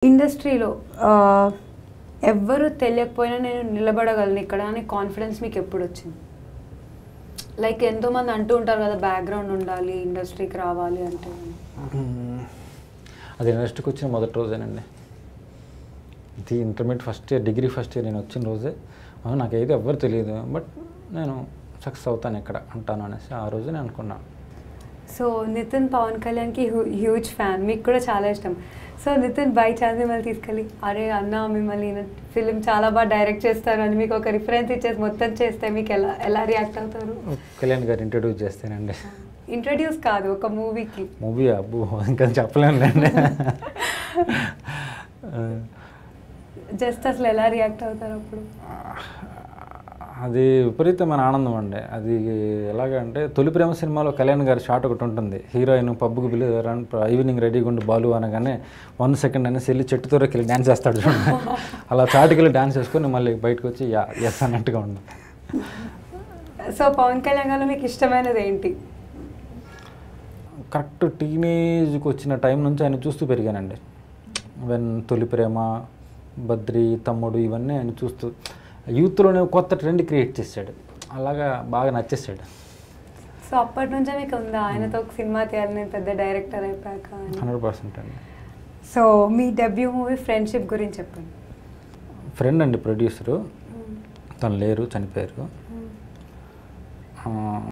ఇండస్ట్రీలో ఎవ్వరు తెలియకపోయినా నేను నిలబడగలను ఇక్కడ అనే కాన్ఫిడెన్స్ మీకు ఎప్పుడు వచ్చింది? లైక్ ఎంతోమంది అంటూ ఉంటారు కదా, బ్యాక్గ్రౌండ్ ఉండాలి ఇండస్ట్రీకి రావాలి అంటే. అది ఇండస్ట్రీకి వచ్చిన మొదటి రోజేనండి. ఇది intermediate first year, degree first year నేను వచ్చిన రోజే నాకైతే ఎవ్వరు తెలియదు, బట్ నేను సక్సెస్ అవుతాను ఇక్కడ అంటాను అనేసి ఆ రోజు నేను అనుకున్నాను. సో నితిన్ పవన్ కళ్యాణ్కి హ్యూజ్ ఫ్యాన్, మీకు కూడా చాలా ఇష్టం. సో నితిన్ బై ఛాన్స్ మిమ్మల్ని తీసుకెళ్ళి, అరే అన్న మిమ్మల్ని ఫిలిం చాలా బాగా డైరెక్ట్ చేస్తారు అని మీకు ఒక రిఫరెన్స్ ఇచ్చేసి మొత్తం చేస్తే మీకు ఎలా రియాక్ట్ అవుతారు? కళ్యాణ్ గారు ఇంట్రడ్యూస్ చేస్తానండి. ఇంట్రడ్యూస్ కాదు, ఒక మూవీకి. మూవీ అబ్బో ఇంకా చెప్పలేనులేండి. జస్ట్ అసలు ఎలా రియాక్ట్ అవుతారు అప్పుడు? అది విపరీతమైన ఆనందం అండి. అది ఎలాగంటే తొలి ప్రేమ సినిమాలో కళ్యాణ్ గారి షాట్ ఒకటి ఉంటుంది, హీరోయిన్ పబ్బుకి ఈవినింగ్ రెడీగా ఉండి బాలు అనగానే 1 సెకండ్ అనేసి వెళ్ళి చెట్టుతో వెళ్ళి డ్యాన్స్ చేస్తాడు చూడండి. అలా చాటుకి వెళ్ళి డ్యాన్స్ చేసుకొని మళ్ళీ బయటకు వచ్చి ఎస్ అన్నట్టుగా ఉంది. సో పవన్ కళ్యాణ్ గారు మీకు ఇష్టమైనది ఏంటి? కరెక్ట్ టీనేజ్కి వచ్చిన టైం నుంచి ఆయన చూస్తూ పెరిగానండి. తొలి ప్రేమ, బద్రి, తమ్ముడు ఇవన్నీ ఆయన చూస్తూ యూత్లోనే కొత్త ట్రెండ్ క్రియేట్ చేశాడు. అలాగా బాగా నచ్చేసాడు. సో అప్పటి నుంచే మీకు ఉందా ఆయనతో ఒక సినిమా తీయాలి, నేను పెద్ద డైరెక్టర్ అయిపోయాక? 100% అండి. సో మీ డెబ్యూ మూవీ ఫ్రెండ్షిప్ గురించి చెప్పండి. ఫ్రెండ్ అండి ప్రొడ్యూసరు, తను లేరు, చనిపోయారు.